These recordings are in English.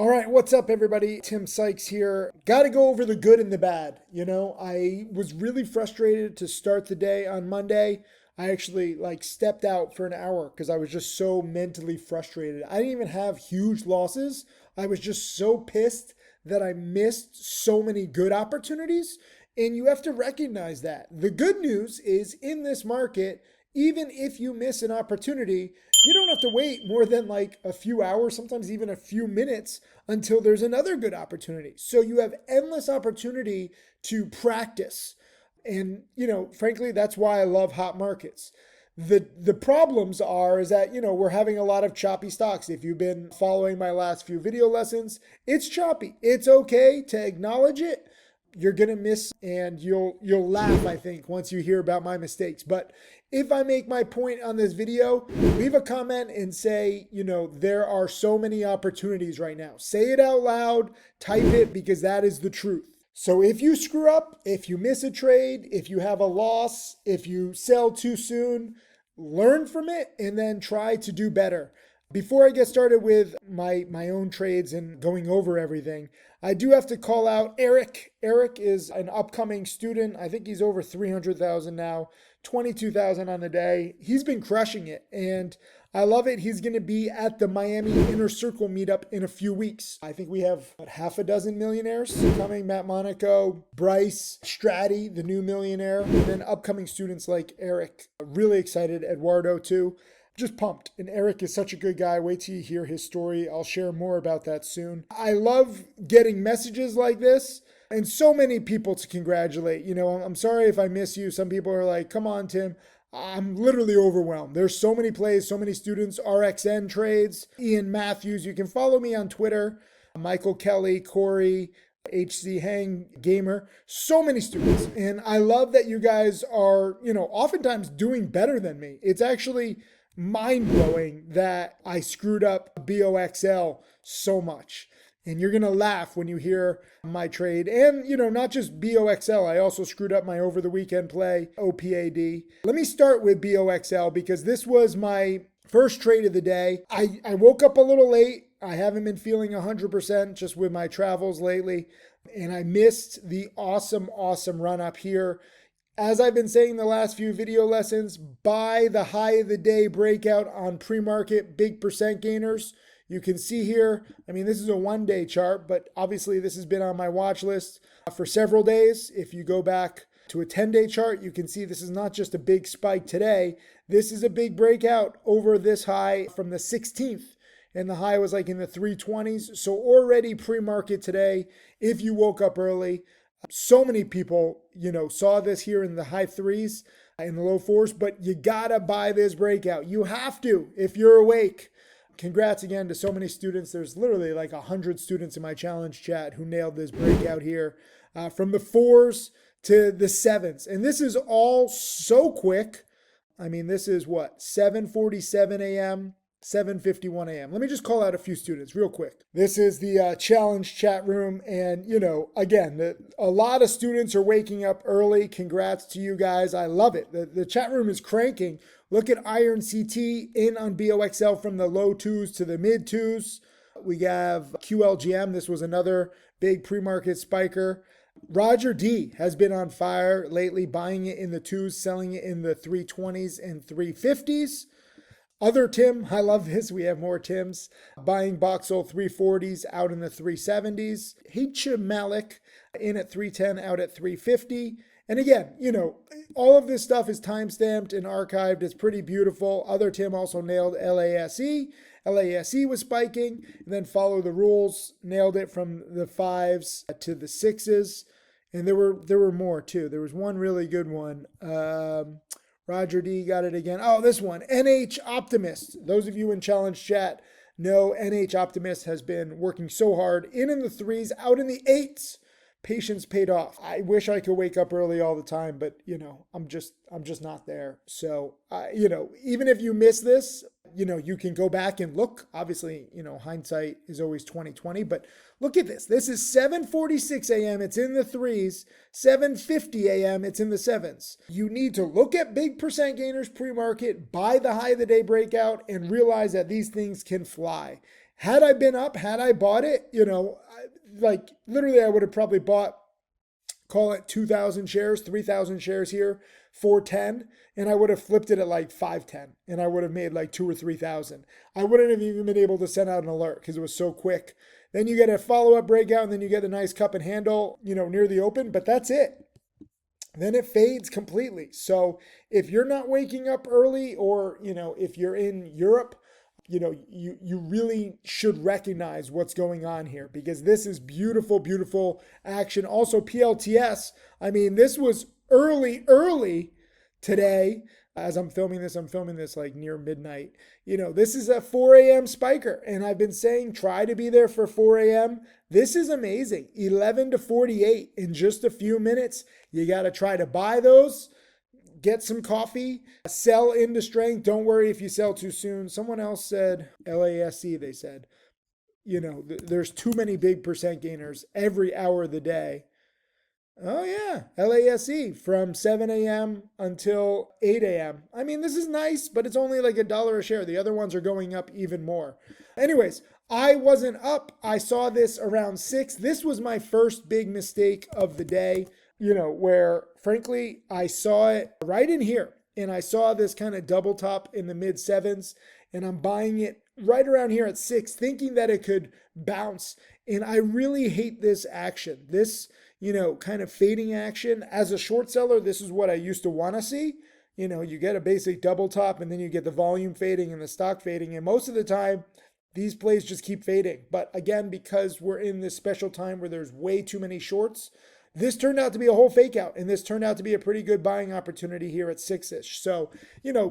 All right, what's up, everybody? Tim Sykes here. Got to go over the good and the bad. I was really frustrated to start the day on Monday. I actually stepped out for an hour because I was just so mentally frustrated. I didn't even have huge losses. I was just so pissed that I missed so many good opportunities. And you have to recognize that. The good news is in this market, even if you miss an opportunity, you don't have to wait more than like a few hours, sometimes even a few minutes until there's another good opportunity. So you have endless opportunity to practice. And, frankly, that's why I love hot markets. The problems is that, we're having a lot of choppy stocks. If you've been following my last few video lessons, it's choppy. It's okay to acknowledge it. You're going to miss and you'll laugh, I think, once you hear about my mistakes. But if I make my point on this video, leave a comment and say, there are so many opportunities right now. Say it out loud, type it, because that is the truth. So if you screw up, if you miss a trade, if you have a loss, if you sell too soon, learn from it and then try to do better. Before I get started with my own trades and going over everything, I do have to call out Eric. Eric is an upcoming student. I think he's over 300,000 now, 22,000 on the day. He's been crushing it and I love it. He's going to be at the Miami Inner Circle meetup in a few weeks. I think we have half a dozen millionaires coming. Matt Monaco, Bryce, Stratty, the new millionaire, and then upcoming students like Eric. Really excited. Eduardo too. Just pumped. And Eric is such a good guy. Wait till you hear his story. I'll share more about that soon. I love getting messages like this and so many people to congratulate. I'm sorry if I miss you. Some people are like, come on, Tim. I'm literally overwhelmed. There's so many plays, so many students, RXN trades, Ian Matthews. You can follow me on Twitter, Michael Kelly, Corey, HC Hang Gamer, so many students. And I love that you guys are, oftentimes doing better than me. It's actually mind-blowing that I screwed up BOXL so much. And you're going to laugh when you hear my trade. And, not just BOXL, I also screwed up my over-the-weekend play, OPAD. Let me start with BOXL because this was my first trade of the day. I woke up a little late. I haven't been feeling 100% just with my travels lately. And I missed the awesome run up here. As I've been saying the last few video lessons, buy the high of the day breakout on pre-market big percent gainers. You can see here, this is a 1-day chart, but obviously this has been on my watch list for several days. If you go back to a 10-day chart, you can see this is not just a big spike today. This is a big breakout over this high from the 16th. And the high was like in the 320s. So already pre-market today, if you woke up early, so many people, saw this here in the high threes, in the low fours, but you gotta buy this breakout. You have to, if you're awake. Congrats again to so many students. There's literally like 100 students in my challenge chat who nailed this breakout here from the 4s to the 7s. And this is all so quick. This is 7:47 a.m., 7:51 a.m. Let me just call out a few students real quick. This is the challenge chat room. And, again, a lot of students are waking up early. Congrats to you guys. I love it. The chat room is cranking. Look at Iron CT in on BOXL from the low 2s to the mid 2s. We have QLGM. This was another big pre-market spiker. Roger D has been on fire lately, buying it in the 2s, selling it in the 320s and 350s. Other Tim, I love this. We have more Tims buying Boxel 340s out in the 370s. Hachim Malik in at 310, out at 350. And again, all of this stuff is timestamped and archived. It's pretty beautiful. Other Tim also nailed LASE. LASE was spiking, and then Follow the Rules nailed it from the 5s to the 6s. And there were more too. There was one really good one. Roger D got it again. Oh, this one, NH Optimist. Those of you in challenge chat know NH Optimist has been working so hard. In the 3s, out in the 8s. Patience paid off. I wish I could wake up early all the time, but I'm just not there. So, even if you miss this, you can go back and look. Obviously, hindsight is always 20/20, but look at this. This is 7:46 a.m. It's in the 3s, 7:50 a.m. It's in the 7s. You need to look at big percent gainers pre-market, buy the high of the day breakout, and realize that these things can fly. Had I been up, had I bought it, like literally I would have probably bought, call it 2,000 shares, 3,000 shares here, 410, and I would have flipped it at like 510, and I would have made like 2 or 3,000. I wouldn't have even been able to send out an alert because it was so quick. Then you get a follow-up breakout, and then you get a nice cup and handle, near the open, but that's it. Then it fades completely. So if you're not waking up early, or if you're in Europe, you really should recognize what's going on here, because this is beautiful, beautiful action. Also PLTS, I mean, this was early today. As I'm filming this like near midnight. This is a 4 a.m. spiker, and I've been saying try to be there for 4 a.m. This is amazing. 11 to 48 in just a few minutes. You got to try to buy those. Get some coffee, sell into strength. Don't worry if you sell too soon. Someone else said, LASC, they said, there's too many big percent gainers every hour of the day. Oh yeah, LASC from 7 a.m. until 8 a.m. I mean, this is nice, but it's only like $1 a share. The other ones are going up even more. Anyways, I wasn't up. I saw this around 6. This was my first big mistake of the day. Where frankly, I saw it right in here, and I saw this kind of double top in the mid 7s, and I'm buying it right around here at 6, thinking that it could bounce. And I really hate this action, this, kind of fading action. As a short seller, this is what I used to want to see. You get a basic double top, and then you get the volume fading and the stock fading. And most of the time, these plays just keep fading. But again, because we're in this special time where there's way too many shorts, this turned out to be a whole fake out, and this turned out to be a pretty good buying opportunity here at 6-ish. So,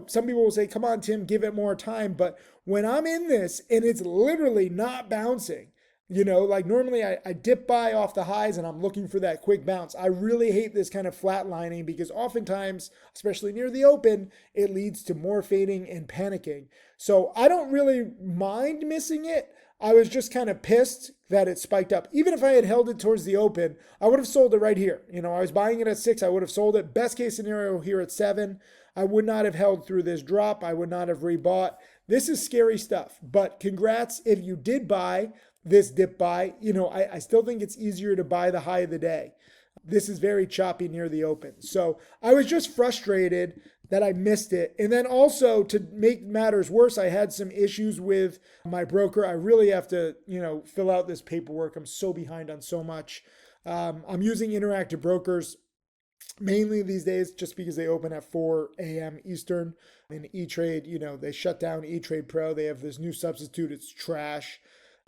some people will say, come on, Tim, give it more time. But when I'm in this and it's literally not bouncing, like normally I dip buy off the highs and I'm looking for that quick bounce. I really hate this kind of flatlining, because oftentimes, especially near the open, it leads to more fading and panicking. So I don't really mind missing it. I was just kind of pissed that it spiked up. Even if I had held it towards the open, I would have sold it right here. I was buying it at 6. I would have sold it. Best case scenario here at 7. I would not have held through this drop. I would not have rebought. This is scary stuff. But congrats if you did buy this dip buy. I still think it's easier to buy the high of the day. This is very choppy near the open. So I was just frustrated that I missed it. And then also, to make matters worse, I had some issues with my broker. I really have to, fill out this paperwork. I'm so behind on so much. I'm using Interactive Brokers mainly these days just because they open at 4 a.m. Eastern. In E-Trade, they shut down E-Trade Pro. They have this new substitute. It's trash.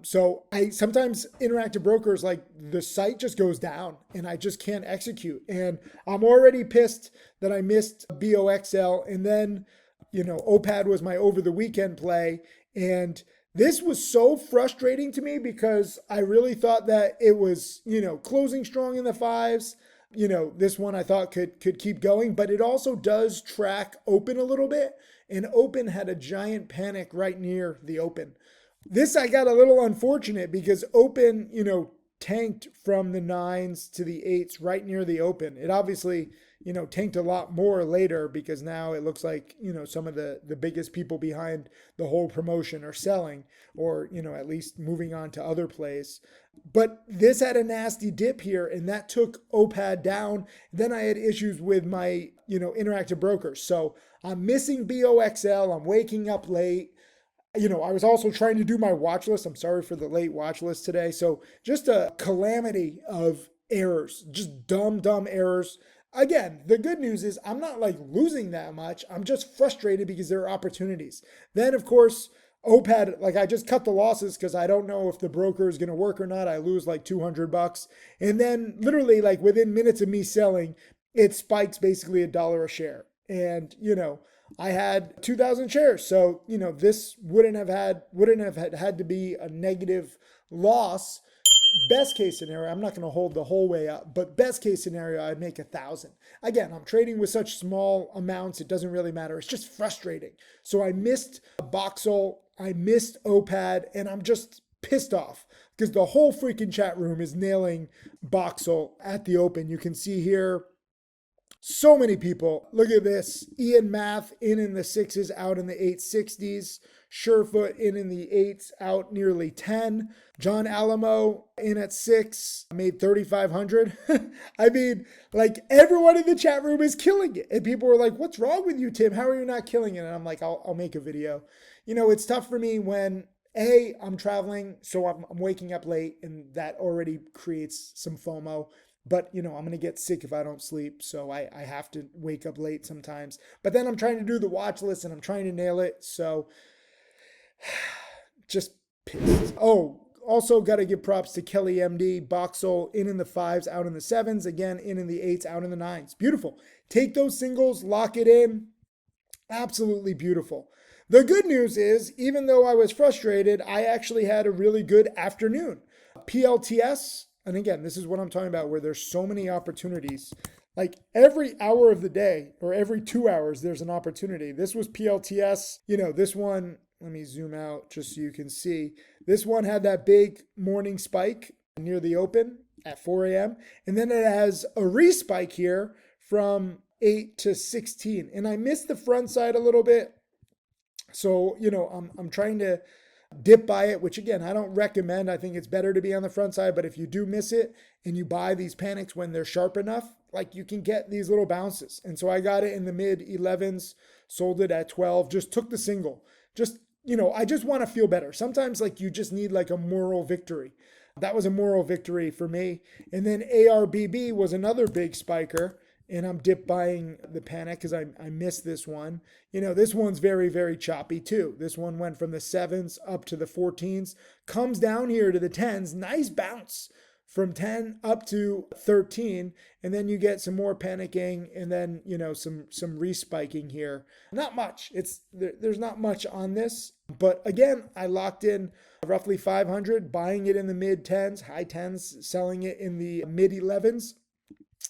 So I sometimes Interactive Brokers, like the site just goes down and I just can't execute. And I'm already pissed that I missed BOXL. And then, OPAD was my over the weekend play. And this was so frustrating to me because I really thought that it was, closing strong in the 5s. This one I thought could keep going, but it also does track open a little bit. And open had a giant panic right near the open. This I got a little unfortunate because open, tanked from the 9s to the 8s right near the open. It obviously, tanked a lot more later because now it looks like, some of the biggest people behind the whole promotion are selling or, at least moving on to other plays. But this had a nasty dip here and that took OPAD down. Then I had issues with my, Interactive Brokers. So I'm missing BOXL. I'm waking up late. I was also trying to do my watch list. I'm sorry for the late watch list today. So just a calamity of errors, just dumb errors. Again, the good news is I'm not like losing that much. I'm just frustrated because there are opportunities. Then of course, OPAD, like I just cut the losses because I don't know if the broker is going to work or not. I lose like $200. And then literally like within minutes of me selling, it spikes basically $1 a share. And, I had 2,000 shares. So, this wouldn't have had to be a negative loss. Best case scenario, I'm not going to hold the whole way up, but best case scenario, I'd make 1,000. Again, I'm trading with such small amounts. It doesn't really matter. It's just frustrating. So I missed Boxel. I missed OPAD and I'm just pissed off because the whole freaking chat room is nailing Boxel at the open. You can see here, so many people. Look at this. Ian Math in the 6s, out in the 860s. Surefoot in the 8s, out nearly 10. John Alamo in at 6, made 3,500. I mean, like everyone in the chat room is killing it. And people were like, what's wrong with you, Tim? How are you not killing it? And I'm like, I'll make a video. You know, it's tough for me when I'm traveling, so I'm waking up late, and that already creates some FOMO. But, you know, I'm going to get sick if I don't sleep, so I have to wake up late sometimes. But then I'm trying to do the watch list, and I'm trying to nail it, so just pissed. Oh, also got to give props to Kelly MD, Boxel in the 5s, out in the 7s, again in the 8s, out in the 9s. Beautiful. Take those singles, lock it in. Absolutely beautiful. The good news is, even though I was frustrated, I actually had a really good afternoon. PLTS, and again, this is what I'm talking about, where there's so many opportunities. Like every hour of the day or every 2 hours, there's an opportunity. This was PLTS. You know, this one, let me zoom out just so you can see. This one had that big morning spike near the open at 4 a.m. And then it has a respike here from 8 to 16. And I missed the front side a little bit. So, you know, I'm trying to dip by it, which again, I don't recommend. I think it's better to be on the front side. But if you do miss it and you buy these panics when they're sharp enough, like you can get these little bounces. And so I got it in the mid 11s, sold it at 12, just took the single. Just, you know, I just want to feel better. Sometimes like you just need like a moral victory. That was a moral victory for me. And then ARBB was another big spiker. And I'm dip buying the panic because I missed this one. You know, this one's very, very choppy too. This one went from the 7s up to the 14s, comes down here to the 10s. Nice bounce from 10 up to 13. And then you get some more panicking and then, you know, some respiking here. Not much. There's not much on this. But again, I locked in roughly 500, buying it in the mid 10s, high 10s, selling it in the mid 11s.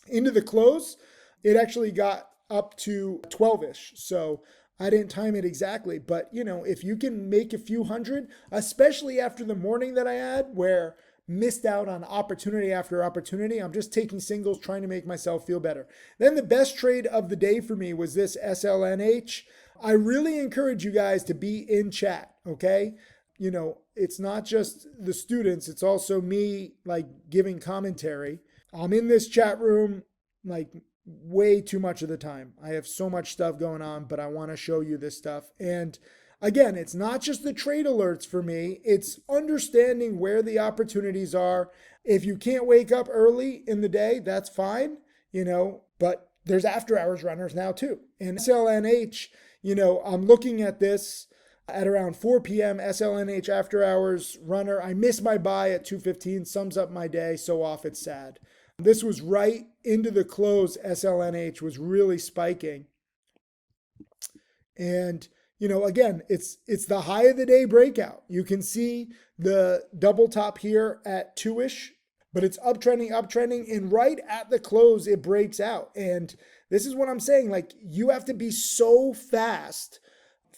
Into the close, it actually got up to 12-ish. So I didn't time it exactly. But, you know, if you can make a few hundred, especially after the morning that I had where missed out on opportunity after opportunity, I'm just taking singles, trying to make myself feel better. Then the best trade of the day for me was this SLNH. I really encourage you guys to be in chat, okay? You know, it's not just the students, it's also me like giving commentary. I'm in this chat room like way too much of the time. I have so much stuff going on, but I want to show you this stuff. And again, it's not just the trade alerts for me. It's understanding where the opportunities are. If you can't wake up early in the day, that's fine, you know, but there's after hours runners now too. And SLNH, you know, I'm looking at this at around 4 p.m. SLNH after hours runner. I missed my buy at 2:15, sums up my day. So off, it's sad. This was right into the close. SLNH was really spiking. And, you know, again, it's the high of the day breakout. You can see the double top here at 2-ish, but it's uptrending, and right at the close, it breaks out. And this is what I'm saying. Like, you have to be so fast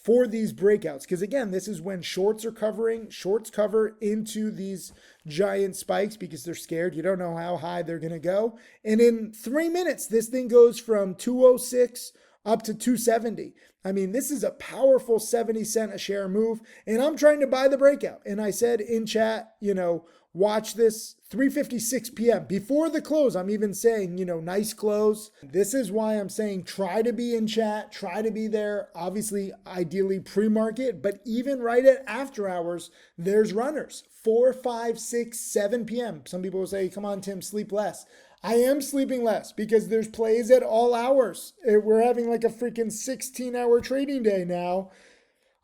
for these breakouts. Because again, this is when shorts are covering. Shorts cover into these giant spikes because they're scared. You don't know how high they're going to go. And in 3 minutes, this thing goes from 206 up to 270. I mean, this is a powerful 70 cent a share move. And I'm trying to buy the breakout. And I said in chat, you know, watch this 3:56 p.m. before the close. I'm even saying, you know, nice close. This is why I'm saying try to be in chat, try to be there. Obviously, ideally pre-market, but even right at after hours, there's runners 4, 5, 6, 7 p.m. Some people will say, come on, Tim, sleep less. I am sleeping less because there's plays at all hours. We're having like a freaking 16-hour trading day now.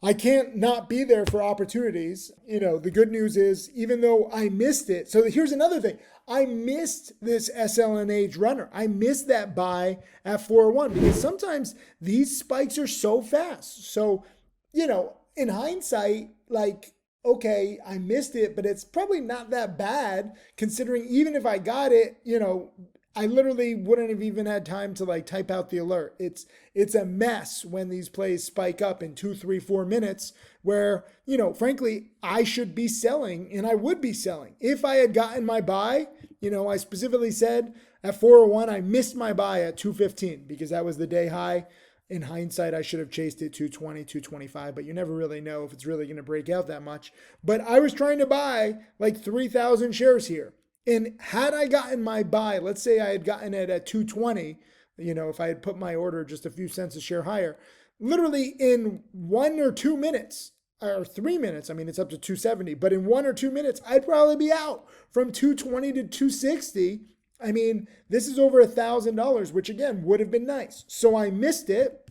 I can't not be there for opportunities. You know, the good news is, even though I missed it. So here's another thing. I missed this SLNH runner. I missed that buy at 401 because sometimes these spikes are so fast. So, you know, in hindsight, like, okay, I missed it, but it's probably not that bad considering even if I got it, you know, I literally wouldn't have even had time to like type out the alert. It's a mess when these plays spike up in 2, 3, 4 minutes where, you know, frankly, I should be selling and I would be selling. If I had gotten my buy, you know, I specifically said at 401, I missed my buy at 215 because that was the day high. In hindsight, I should have chased it 220, 225, but you never really know if it's really going to break out that much. But I was trying to buy like 3,000 shares here. And had I gotten my buy, let's say I had gotten it at 220, if I had put my order just a few cents a share higher, literally in 1 or 2 minutes, or 3 minutes, I mean, it's up to 270, but in 1 or 2 minutes, I'd probably be out from 220 to 260. I mean, this is over $1,000, which again would have been nice. So I missed it,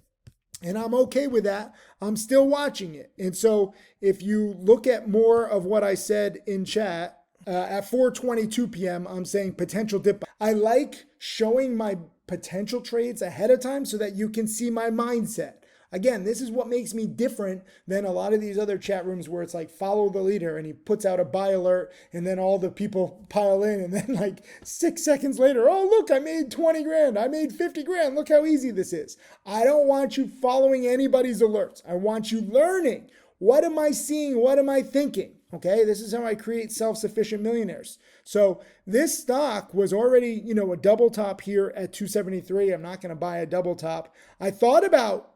and I'm okay with that. I'm still watching it. And so if you look at more of what I said in chat, at 4:22 p.m., I'm saying potential dip. I like showing my potential trades ahead of time so that you can see my mindset. Again, this is what makes me different than a lot of these other chat rooms where it's like follow the leader and he puts out a buy alert and then all the people pile in and then like 6 seconds later, oh, look, I made 20 grand. I made 50 grand. Look how easy this is. I don't want you following anybody's alerts. I want you learning. What am I seeing? What am I thinking? Okay, this is how I create self-sufficient millionaires. So this stock was already, a double top here at 273. I'm not going to buy a double top. I thought about,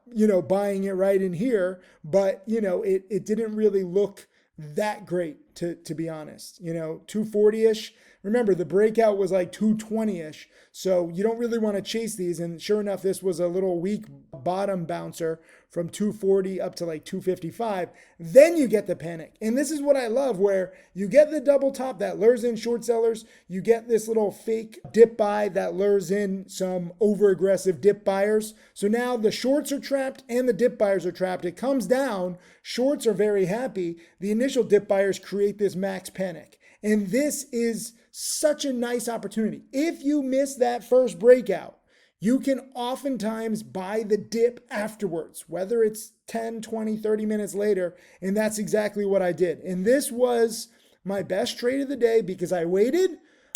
buying it right in here, but, it didn't really look that great to be honest. 240-ish. Remember, the breakout was like 220-ish. So you don't really want to chase these. And sure enough, this was a little weak bottom bouncer from 240 up to like 255. Then you get the panic. And this is what I love, where you get the double top that lures in short sellers. You get this little fake dip buy that lures in some over aggressive dip buyers. So now the shorts are trapped and the dip buyers are trapped. It comes down. Shorts are very happy. The initial dip buyers create this max panic. And this is such a nice opportunity. If you miss that first breakout, you can oftentimes buy the dip afterwards, whether it's 10, 20, 30 minutes later. And that's exactly what I did. And this was my best trade of the day because I waited.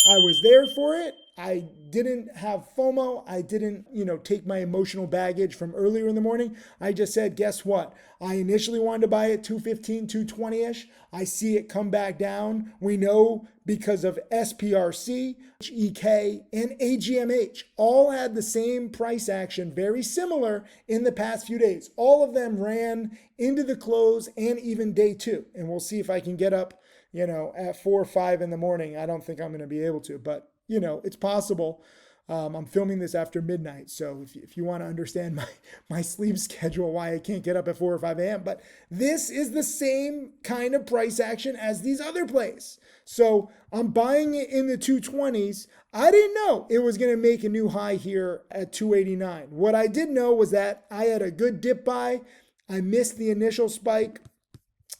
I was there for it. I didn't have FOMO. I didn't, take my emotional baggage from earlier in the morning. I just said, guess what? I initially wanted to buy it 215, 220-ish. I see it come back down. We know because of SPRC, EK, and AGMH all had the same price action, very similar in the past few days. All of them ran into the close and even day two. And we'll see if I can get up, at 4 or 5 in the morning. I don't think I'm going to be able to, but it's possible. I'm filming this after midnight. So if you want to understand my sleep schedule, why I can't get up at 4 or 5 a.m. But this is the same kind of price action as these other plays. So I'm buying it in the 220s. I didn't know it was going to make a new high here at 289. What I did know was that I had a good dip buy. I missed the initial spike.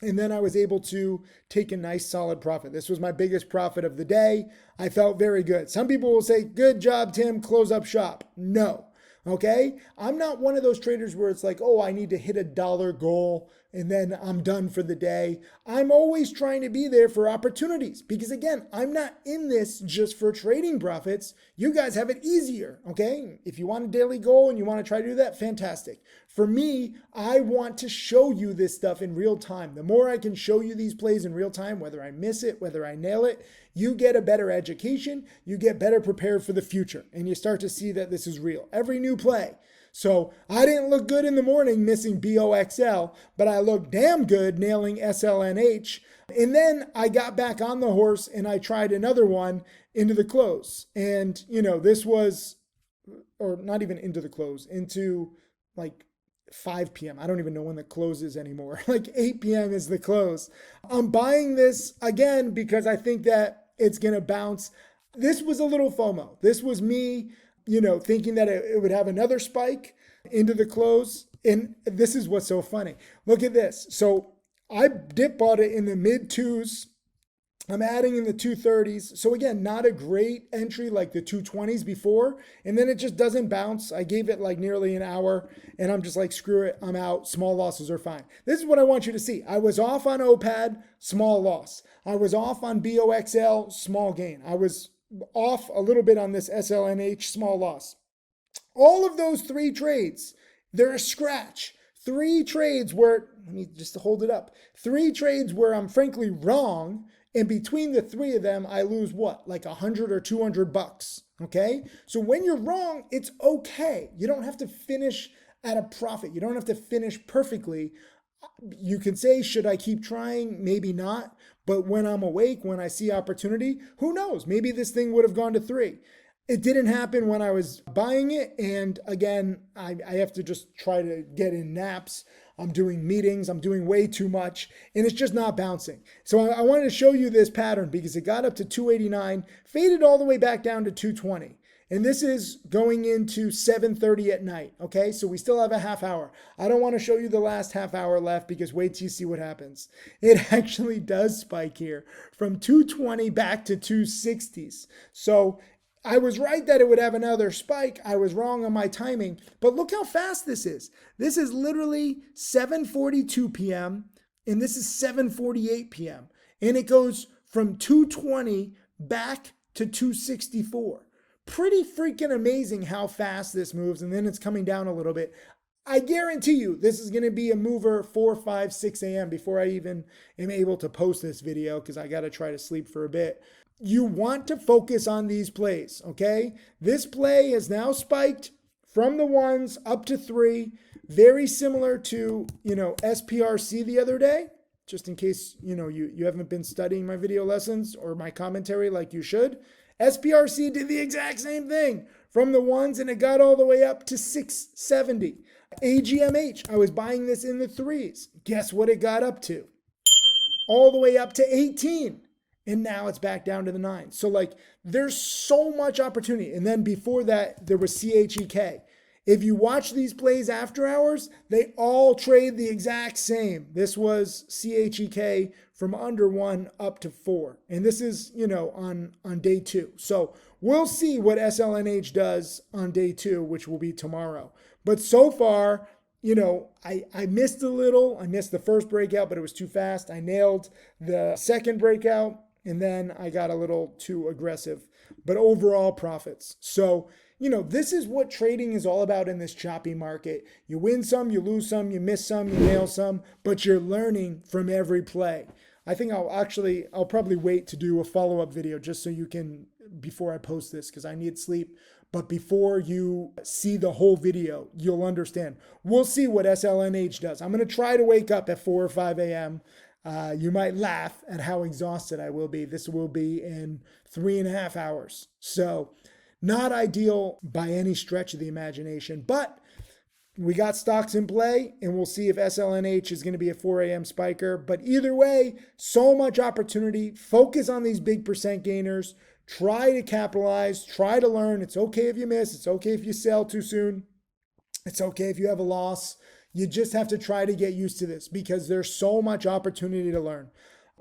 And then I was able to take a nice solid profit. This was my biggest profit of the day. I felt very good. Some people will say, good job, Tim, close up shop. No, okay? I'm not one of those traders where it's like, oh, I need to hit $1 goal and then I'm done for the day. I'm always trying to be there for opportunities because again, I'm not in this just for trading profits. You guys have it easier, okay? If you want a daily goal and you want to try to do that, fantastic. For me, I want to show you this stuff in real time. The more I can show you these plays in real time, whether I miss it, whether I nail it, you get a better education, you get better prepared for the future, and you start to see that this is real. Every new play. So I didn't look good in the morning missing BOXL, but I looked damn good nailing SLNH. And then I got back on the horse and I tried another one into the close. And, this was, or not even into the close, into like 5 p.m. I don't even know when the close is anymore. Like 8 p.m. is the close. I'm buying this again because I think that it's going to bounce. This was a little FOMO. This was me, thinking that it would have another spike into the close. And this is what's so funny. Look at this. So I dip bought it in the mid twos. I'm adding in the 230s. So again, not a great entry like the 220s before. And then it just doesn't bounce. I gave it like nearly an hour and I'm just like, screw it. I'm out. Small losses are fine. This is what I want you to see. I was off on OPAD, small loss. I was off on BOXL, small gain. I was off a little bit on this SLNH, small loss. All of those 3 trades, they're a scratch. 3 trades where, let me just hold it up. 3 trades where I'm frankly wrong. And between the 3 of them, I lose what? Like $100 or $200. Okay. So when you're wrong, it's okay. You don't have to finish at a profit. You don't have to finish perfectly. You can say, should I keep trying? Maybe not. But when I'm awake, when I see opportunity, who knows? Maybe this thing would have gone to 3. It didn't happen when I was buying it. And again, I have to just try to get in naps. I'm doing meetings. I'm doing way too much. And it's just not bouncing. So I wanted to show you this pattern because it got up to 289, faded all the way back down to 220. And this is going into 7:30 at night, okay? So we still have a half hour. I don't want to show you the last half hour left because wait till you see what happens. It actually does spike here from 220 back to 260s. So I was right that it would have another spike. I was wrong on my timing, but look how fast this is. This is literally 7:42 p.m. and this is 7:48 p.m. And it goes from 220 back to 264. Pretty freaking amazing how fast this moves, and then it's coming down a little bit. I guarantee you this is going to be a mover 4, 5, 6 a.m. before I even am able to post this video because I got to try to sleep for a bit. You want to focus on these plays, okay? This play has now spiked from the 1s up to 3, very similar to, SPRC the other day, just in case, you haven't been studying my video lessons or my commentary like you should. SPRC did the exact same thing from the 1s and it got all the way up to 670. AGMH, I was buying this in the 3s. Guess what it got up to? All the way up to 18. And now it's back down to the 9. So there's so much opportunity. And then before that, there was CHEK. If you watch these plays after hours, they all trade the exact same. This was CHEK from under 1 up to 4. And this is, on day 2. So we'll see what SLNH does on day 2, which will be tomorrow. But so far, I missed a little. I missed the first breakout, but it was too fast. I nailed the second breakout, and then I got a little too aggressive. But overall profits. So, this is what trading is all about in this choppy market. You win some, you lose some, you miss some, you nail some, but you're learning from every play. I think I'll probably wait to do a follow-up video just so you can, before I post this, because I need sleep. But before you see the whole video, you'll understand. We'll see what SLNH does. I'm going to try to wake up at 4 or 5 a.m. You might laugh at how exhausted I will be. This will be in 3.5 hours. So not ideal by any stretch of the imagination, but we got stocks in play and we'll see if SLNH is going to be a 4 a.m. spiker. But either way, so much opportunity. Focus on these big percent gainers. Try to capitalize. Try to learn. It's okay if you miss. It's okay if you sell too soon. It's okay if you have a loss. You just have to try to get used to this because there's so much opportunity to learn.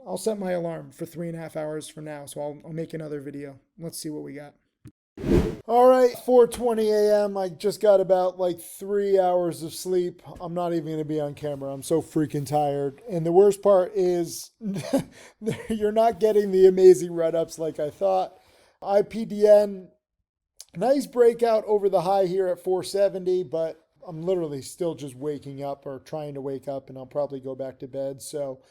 I'll set my alarm for 3.5 hours from now, so I'll make another video. Let's see what we got. All right, 4:20 a.m. I just got about 3 hours of sleep. I'm not even going to be on camera. I'm so freaking tired. And the worst part is you're not getting the amazing run-ups like I thought. IPDN, nice breakout over the high here at 470, but I'm literally still just waking up or trying to wake up, and I'll probably go back to bed. So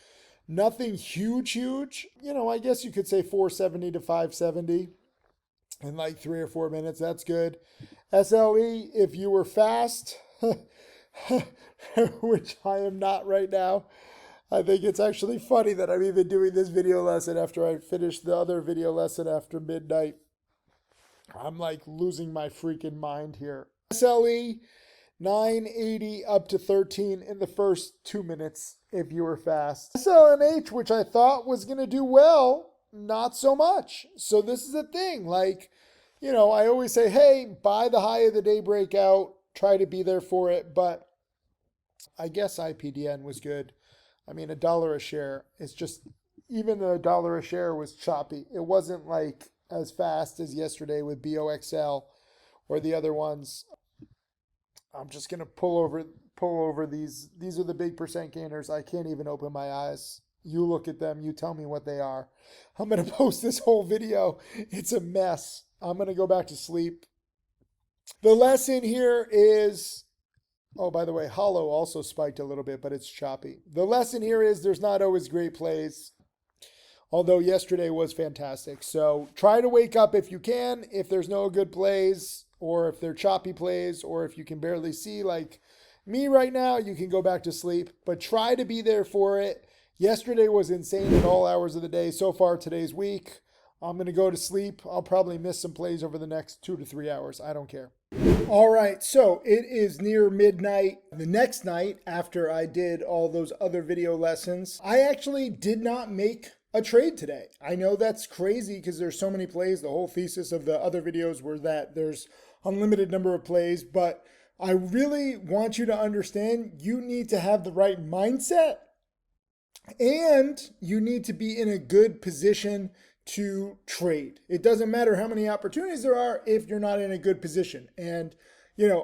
nothing huge. I guess you could say 470 to 570. In 3 or 4 minutes, that's good. SLE, if you were fast, which I am not right now, I think it's actually funny that I'm even doing this video lesson after I finished the other video lesson after midnight. I'm losing my freaking mind here. SLE, 980 up to 13 in the first 2 minutes if you were fast. SLNH, which I thought was going to do well, not so much. So this is the thing. I always say, hey, buy the high of the day breakout, try to be there for it. But I guess IPDN was good. I mean, $1 a share. It's just, even $1 a share was choppy. It wasn't as fast as yesterday with BOXL or the other ones. I'm just going to pull over these. These are the big percent gainers. I can't even open my eyes. You look at them. You tell me what they are. I'm going to post this whole video. It's a mess. I'm going to go back to sleep. The lesson here is, oh, by the way, Hollow also spiked a little bit, but it's choppy. The lesson here is there's not always great plays, although yesterday was fantastic. So try to wake up if you can, if there's no good plays, or if they're choppy plays, or if you can barely see, Me right now, you can go back to sleep, but try to be there for it. Yesterday was insane at all hours of the day. So far, today's week. I'm going to go to sleep. I'll probably miss some plays over the next 2 to 3 hours. I don't care. All right, so it is near midnight. The next night, after I did all those other video lessons, I actually did not make a trade today. I know that's crazy because there's so many plays. The whole thesis of the other videos were that there's unlimited number of plays, but I really want you to understand you need to have the right mindset and you need to be in a good position to trade. It doesn't matter how many opportunities there are if you're not in a good position. And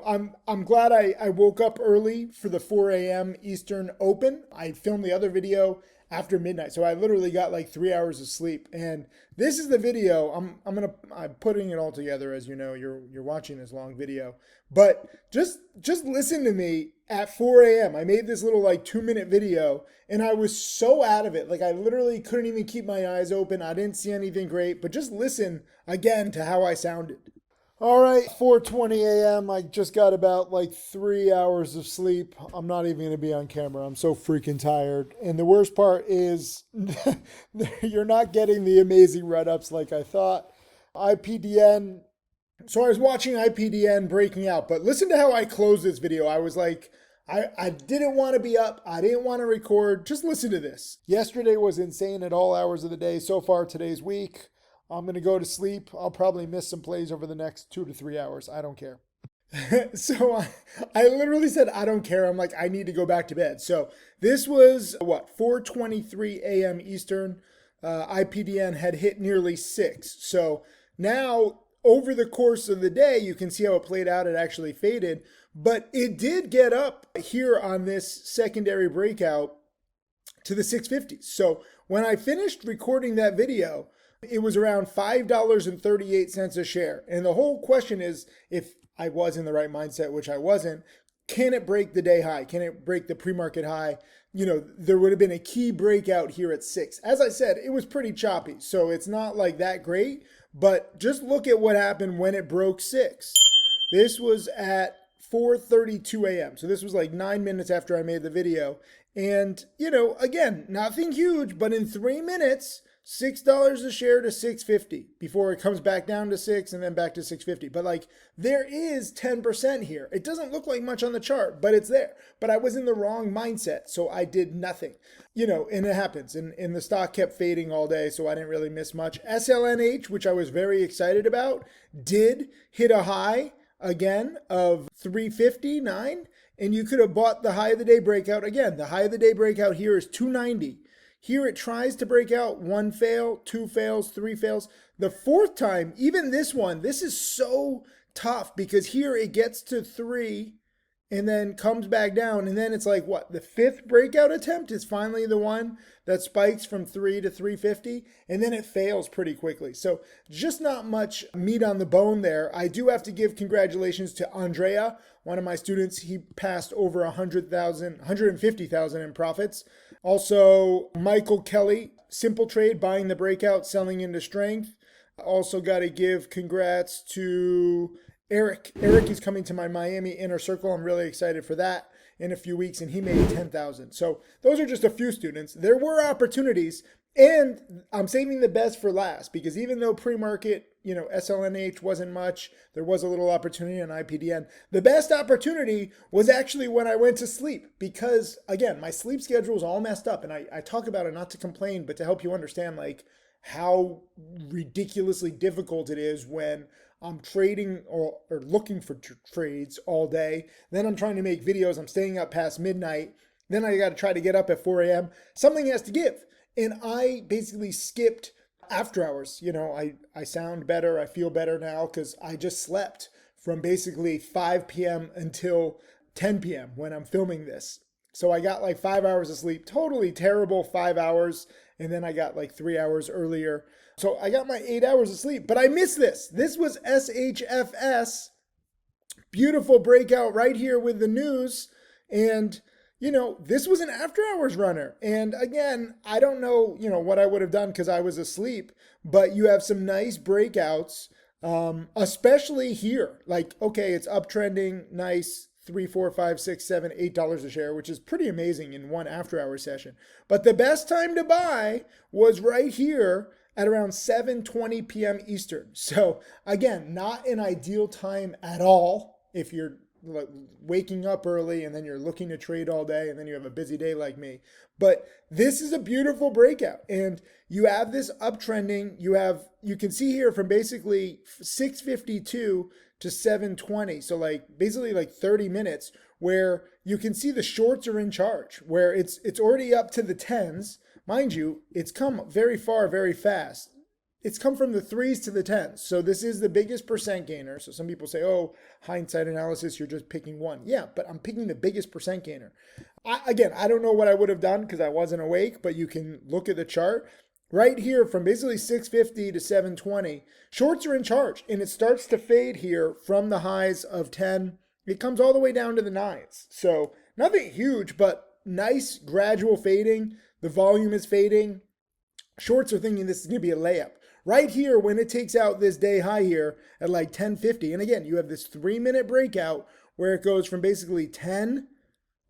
I'm glad I woke up early for the 4 a.m. Eastern Open. I filmed the other video after midnight, so I literally got like 3 hours of sleep. And this is the video. I'm putting it all together, as you know. You're watching this long video, but just listen to me at 4 a.m. I made this little like 2-minute video, and I was so out of it. Like I literally couldn't even keep my eyes open. I didn't see anything great, but just listen again to how I sounded. All right, 4:20 a.m. I just got about like 3 hours of sleep. I'm not even going to be on camera. I'm so freaking tired. And the worst part is you're not getting the amazing run-ups like I thought. IPDN. So I was watching IPDN breaking out, but listen to how I closed this video. I was like, I didn't want to be up. I didn't want to record. Just listen to this. Yesterday was insane at all hours of the day. So far, today's week. I'm going to go to sleep. I'll probably miss some plays over the next 2 to 3 hours. I don't care. So I literally said, I don't care. I'm like, I need to go back to bed. So this was 4:23 a.m. Eastern. IPDN had hit nearly 6. So now over the course of the day, you can see how it played out. It actually faded, but it did get up here on this secondary breakout to the 650s. So when I finished recording that video, it was around $5.38 a share. And the whole question is, if I was in the right mindset, which I wasn't, can it break the day high? Can it break the pre-market high? There would have been a key breakout here at 6. As I said, it was pretty choppy, so it's not like that great, but just look at what happened when it broke 6. This was at 4:32 a.m. So this was like 9 minutes after I made the video. And, again, nothing huge, but in 3 minutes, $6 a share to $6.50 before it comes back down to 6 and then back to $6.50. But like there is 10% here. It doesn't look like much on the chart, but it's there. But I was in the wrong mindset, so I did nothing. And it happens. And the stock kept fading all day, so I didn't really miss much. SLNH, which I was very excited about, did hit a high again of 359, and you could have bought the high of the day breakout again. The high of the day breakout here is 290. Here it tries to break out, 1 fail, 2 fails, 3 fails. The 4th time, even this one, this is so tough because here it gets to 3 and then comes back down. And then it's like, the 5th breakout attempt is finally the one that spikes from 3 to 350. And then it fails pretty quickly. So just not much meat on the bone there. I do have to give congratulations to Andrea, one of my students. He passed over 150,000 in profits. Also, Michael Kelly, simple trade, buying the breakout, selling into strength. Also got to give congrats to Eric. Eric is coming to my Miami inner circle. I'm really excited for that in a few weeks, and he made 10,000. So those are just a few students. There were opportunities, and I'm saving the best for last because even though pre-market, SLNH wasn't much, there was a little opportunity on IPDN. The best opportunity was actually when I went to sleep because, again, my sleep schedule is all messed up. And I talk about it not to complain, but to help you understand like how ridiculously difficult it is when I'm trading or looking for trades all day. Then I'm trying to make videos. I'm staying up past midnight. Then I got to try to get up at 4 a.m. Something has to give. And I basically skipped after hours. I sound better. I feel better now because I just slept from basically 5 p.m. until 10 p.m. when I'm filming this. So I got like 5 hours of sleep, totally terrible 5 hours. And then I got like 3 hours earlier. So I got my 8 hours of sleep, but I missed this. This was SHFS. Beautiful breakout right here with the news. And this was an after hours runner. And again, I don't know, what I would have done because I was asleep, but you have some nice breakouts, especially here. Like, okay, it's uptrending, nice three, four, five, six, seven, $8 a share, which is pretty amazing in one after-hour session. But the best time to buy was right here at around 7:20 p.m. Eastern. So again, not an ideal time at all if you're waking up early and then you're looking to trade all day and then you have a busy day like me. But this is a beautiful breakout, and you have this uptrending. You can see here from basically 6:52 to 7:20. So basically 30 minutes where you can see the shorts are in charge, where it's already up to the 10s. Mind you, it's come very far, very fast. It's come from the 3s to the 10s. So this is the biggest percent gainer. So some people say, oh, hindsight analysis, you're just picking one. Yeah, but I'm picking the biggest percent gainer. I don't know what I would have done because I wasn't awake, but you can look at the chart. Right here from basically 650 to 720, shorts are in charge, and it starts to fade here from the highs of 10. It comes all the way down to the 9s. So nothing huge, but nice gradual fading. The volume is fading. Shorts are thinking this is going to be a layup. Right here, when it takes out this day high here at 10:50, and again, you have this 3-minute breakout where it goes from basically 10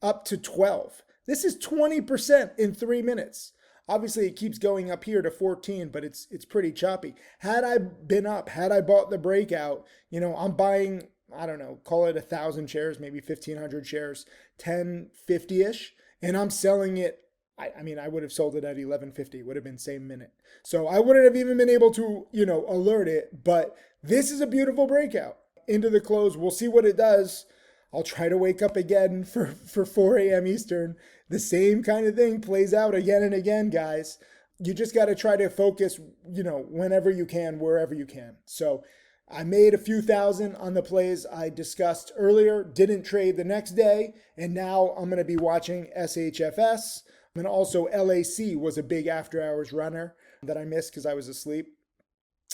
up to 12. This is 20% in 3 minutes. Obviously, it keeps going up here to 14, but it's pretty choppy. Had I been up, had I bought the breakout, I'm buying, I don't know, call it 1,000 shares, maybe 1,500 shares, 10.50-ish, and I'm selling it. I would have sold it at 11.50, would have been same minute. So I wouldn't have even been able to, alert it, but this is a beautiful breakout into the close. We'll see what it does. I'll try to wake up again for 4 a.m. Eastern. The same kind of thing plays out again and again, guys. You just got to try to focus, whenever you can, wherever you can. So I made a few thousand on the plays I discussed earlier, didn't trade the next day, and now I'm going to be watching SHFS. And also LAC was a big after hours runner that I missed because I was asleep.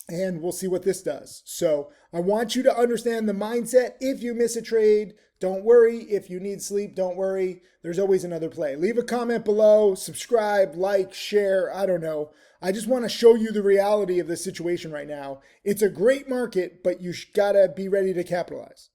And we'll see what this does. So I want you to understand the mindset. If you miss a trade, don't worry. If you need sleep, don't worry. There's always another play. Leave a comment below, subscribe, like, share. I don't know. I just want to show you the reality of the situation right now. It's a great market, but you gotta be ready to capitalize.